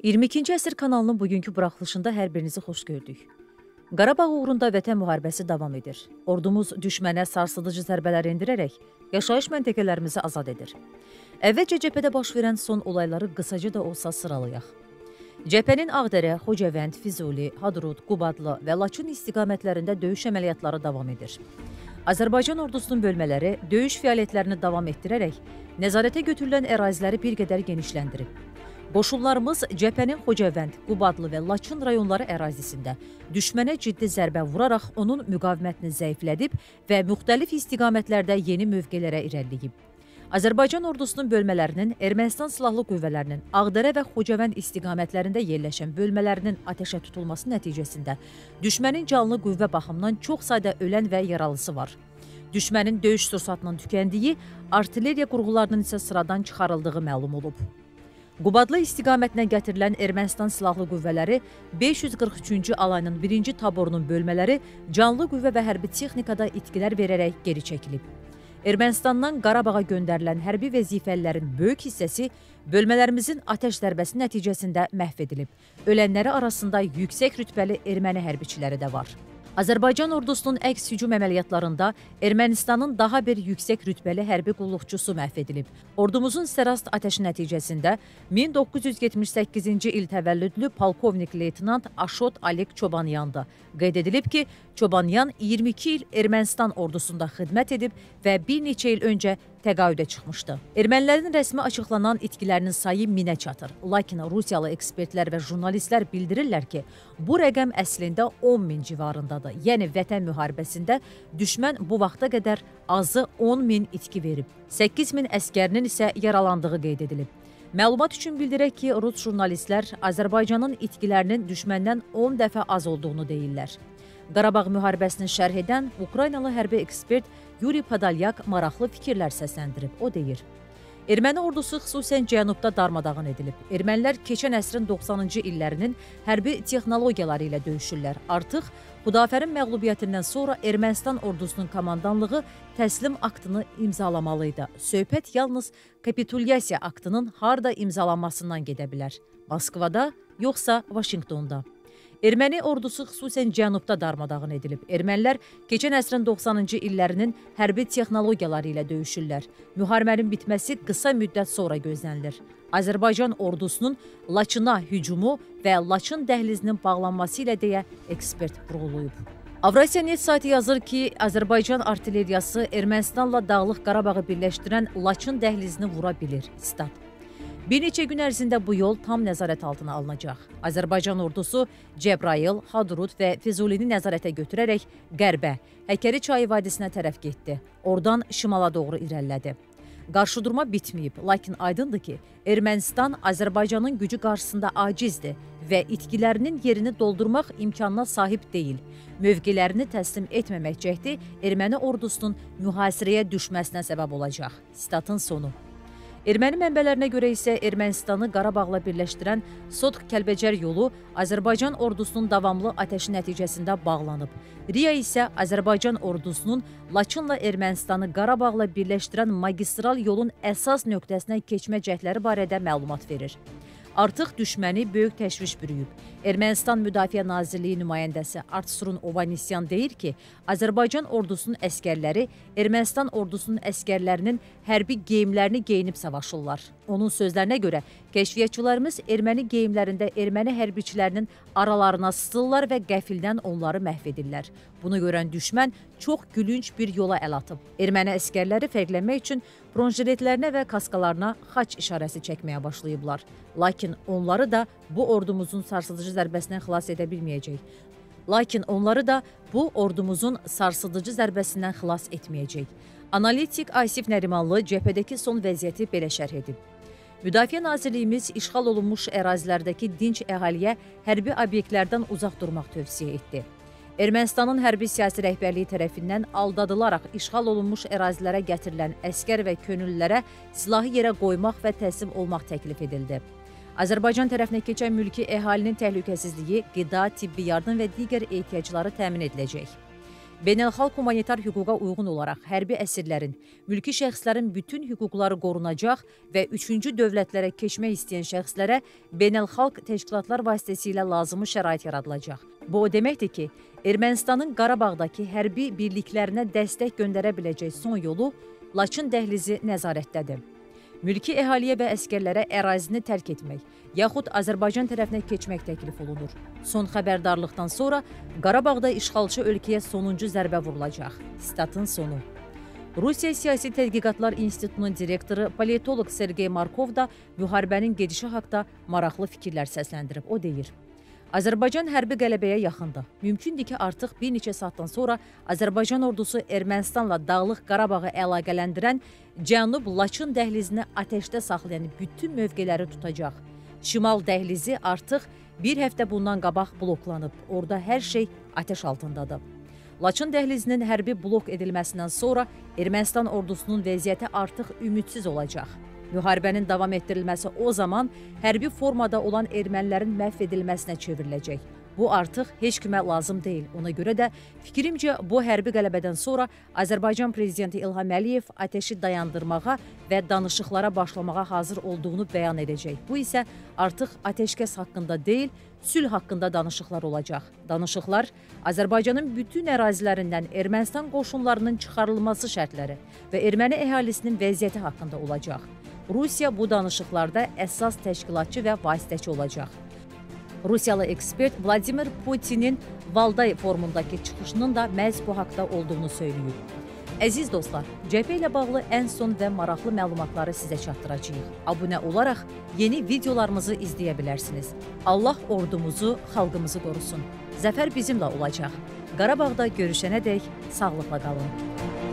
22-ci əsr kanalının bugünkü buraxılışında hər birinizi xoş gördük. Qarabağ uğrunda vətən müharibəsi davam edir. Ordumuz düşmənə sarsıdıcı zərbələr endirərək yaşayış məntəqələrimizi azad edir. Əvvəlcə cəbhədə baş verən son olayları qısaca da olsa sıralayaq. Cəbhənin Ağdərə, Xocavənd, Füzuli, Hadrut, Qubadlı və Laçın istiqamətlərində döyüş əməliyyatları davam edir. Azərbaycan ordusunun bölmələri döyüş fəaliyyətlərini davam etdirərək nəzarətə götürülən əraziləri bir qədər genişləndirib. Qoşunlarımız cəbhənin Xocavənd, Qubadlı və Laçın rayonları ərazisində düşmənə ciddi zərbə vuraraq onun müqavimətini zəiflədib və müxtəlif istiqamətlərdə yeni mövqelərə irəliləyib. Azərbaycan ordusunun bölmələrinin Ermənistan silahlı qüvvələrinin Ağdərə və Xocavənd istiqamətlərində yerləşən bölmələrinin atəşə tutulması nəticəsində düşmənin canlı qüvvə baxımından çox sayda ölən və yaralısı var. Düşmənin döyüş sursatının tükəndiyi, artilleriya qurğularının isə sıradan çıxarıldığı məlum olub. Qubadlı istiqamətinə gətirilən Ermənistan silahlı qüvvələri 543-cü alayının 1-ci taborunun bölmələri canlı qüvvə və hərbi texnikada itkilər verərək geri çəkilib. Ermənistandan Qarabağa göndərilən hərbi vəzifəlilərin böyük hissəsi bölmələrimizin atəş zərbəsi nəticəsində məhv edilib. Ölənləri arasında yüksək rütbəli erməni hərbiçiləri də var. Azərbaycan ordusunun əks hücum əməliyyatlarında Ermənistanın daha bir yüksək rütbəli hərbi qulluqçusu məhv edilib. Ordumuzun sərast atəşi nəticəsində 1978-ci il təvəllüdlü polkovnik leytenant Aşot Alek Çobanyandı. Qeyd edilib ki, Çobanyan 22 il Ermənistan ordusunda xidmət edib və bir neçə il öncə təqaüdə çıxmışdı. Ermənilərin rəsmi açıqlanan itkilərinin sayı 1000-ə çatır. Lakin Rusiyalı ekspertlər və jurnalistlər bildirirlər ki, bu rəqəm əslində 10.000 civarındadır. Yəni vətən müharibəsində düşmən bu vaxta qədər azı 10.000 itki verib. 8.000 əskərinin isə yaralandığı qeyd edilib. Məlumat üçün bildirək ki, Rus jurnalistlər Azərbaycanın itkilərinin düşməndən 10 dəfə az olduğunu deyirlər. Qarabağ müharibəsini şərh edən Ukraynalı hərbi ekspert Yuri Podolyak maraqlı fikirlər səsləndirib. O deyir: Erməni ordusu xüsusən cənubda darmadağın edilib. Ermənilər keçən əsrin 90-cı illərinin hərbi texnologiyaları ilə döyüşürlər. Artıq Xudafərin məğlubiyyətindən sonra Ermənistan ordusunun komandanlığı təslim aktını imzalamalıydı. Söhbət yalnız kapitulyasiya aktının harda imzalanmasından gedə bilər. Moskvada, yoxsa Vaşinqtonda. Erməni ordusu xüsusən cənubda darmadağın edilib. Ermənilər keçən əsrin 90-cı illərinin hərbi texnologiyaları ilə döyüşürlər. Müharibənin bitməsi qısa müddət sonra gözlənilir. Azərbaycan ordusunun Laçına hücumu və Laçın dəhlizinin bağlanması ilə deyə ekspert vurğulayıb. Avrasiya.net saytı yazır ki, Azərbaycan artilleriyası Ermənistanla Dağlıq Qarabağı birləşdirən Laçın dəhlizini vura bilir. Stat. Bir neçə gün ərzində bu yol tam nəzarət altına alınacaq. Azərbaycan ordusu Cəbrayıl, Hadrut və Füzulini nəzarətə götürərək qərbə, Həkəri çayı vadisinə tərəf getdi. Oradan şimala doğru irəlilədi. Qarşıdurma bitməyib, lakin aydındır ki, Ermənistan Azərbaycanın gücü qarşısında acizdir və itkilərinin yerini doldurmaq imkanına sahib deyil. Mövqelərini təslim etməmək cəhdi erməni ordusunun mühasirəyə düşməsinə səbəb olacaq. Statın sonu. Erməni mənbələrinə görə isə Ermənistanı Qarabağla birləşdirən Sotx-Kəlbəcər yolu Azərbaycan ordusunun davamlı atəşi nəticəsində bağlanıb. RIA isə Azərbaycan ordusunun Laçınla Ermənistanı Qarabağla birləşdirən magistral yolun əsas nöqtəsinə keçmə cəhdləri barədə məlumat verir. Artıq düşməni böyük təşviş bürüyüb. Ermənistan Müdafiə Nazirliyi nümayəndəsi Artsurun Ovanesyan deyir ki, Azərbaycan ordusunun əskərləri Ermənistan ordusunun əskərlərinin hərbi geyimlərini geyinib savaşırlar. Onun sözlərinə görə kəşfiyyatçılarımız erməni geyimlərində erməni hərbiçilərinin aralarına sızırlar və qəfildən onları məhv edirlər. Bunu görən düşmən çox gülünc bir yola əl atıb. Erməni əskərləri fərqlənmək üçün bronjiletlərinə və kaskalarına xaç işarəsi çəkməyə başlayıblar. Lakin onları da bu ordumuzun sarsıdıcı zərbəsindən xilas edə bilməyəcək. Analitik Asif Nərimanlı cəbhədəki son vəziyyəti belə şərh edib. Müdafiə Nazirliyimiz işğal olunmuş ərazilərdəki dinc əhaliyə hərbi obyektlərdən uzaq durmaq tövsiyə etdi. Ermənistanın hərbi siyasi rəhbərliyi tərəfindən aldadılaraq işğal olunmuş ərazilərə gətirilən əskər və könüllülərə silahı yerə qoymaq və təslim olmaq təklif edildi. Azərbaycan tərəfinə keçən mülki əhalinin təhlükəsizliyi, qida, tibbi yardım və digər ehtiyacları təmin ediləcək. Beynəlxalq humanitar hüquqa uyğun olaraq hərbi əsirlərin, mülki şəxslərin bütün hüquqları qorunacaq və üçüncü dövlətlərə keçmək istəyən şəxslərə beynəlxalq təşkilatlar vasitəsilə lazımi şərait yaradılacaq. Bu o deməkdir ki, Ermənistanın Qarabağdakı hərbi birliklərinə dəstək göndərə biləcək son yolu Laçın dəhlizi nəzarətdədir. Mülki əhaliyə və əskərlərə ərazini tərk etmək, yaxud Azərbaycan tərəfinə keçmək təklif olunur. Son xəbərdarlıqdan sonra Qarabağda işğalçı ölkəyə sonuncu zərbə vurulacaq. Statın sonu. Rusiya Siyasi Tədqiqatlar İnstitutunun direktoru politoloq Sergey Markov da müharibənin gedişi haqda maraqlı fikirlər səsləndirib. O deyir: Azərbaycan hərbi qələbəyə yaxındır. Mümkündür ki, artıq bir neçə saatdan sonra Azərbaycan ordusu Ermənistanla Dağlıq Qarabağı əlaqələndirən Cənub Laçın dəhlizini atəşdə saxlayan bütün mövqeləri tutacaq. Şimal dəhlizi artıq bir həftə bundan qabaq bloklanıb. Orada hər şey atəş altındadır. Laçın dəhlizinin hərbi blok edilməsindən sonra Ermənistan ordusunun vəziyyəti artıq ümidsiz olacaq. Müharibənin davam etdirilməsi o zaman hərbi formada olan ermənilərin məhv edilməsinə çevriləcək. Bu artıq heç kimə lazım deyil. Ona görə də fikrimcə bu hərbi qələbədən sonra Azərbaycan prezidenti İlham Əliyev atəşi dayandırmağa və danışıqlara başlamağa hazır olduğunu bəyan edəcək. Bu isə artıq atəşkəs haqqında deyil, sülh haqqında danışıqlar olacaq. Danışıqlar Azərbaycanın bütün ərazilərindən Ermənistan qoşunlarının çıxarılması şərtləri və erməni əhalisinin vəziyyəti haqqında olacaq. Rusiya bu danışıqlarda əsas təşkilatçı və vasitəçi olacaq. Rusiyalı ekspert Vladimir Putinin Valday forumundakı çıxışının da məhz bu haqda olduğunu söyləyib. Əziz dostlar, cəbhə ilə bağlı ən son və maraqlı məlumatları sizə çatdıracağıq. Abunə olaraq yeni videolarımızı izləyə bilərsiniz. Allah ordumuzu, xalqımızı qorusun. Zəfər bizimlə olacaq. Qarabağda görüşənədək sağlıqla qalın.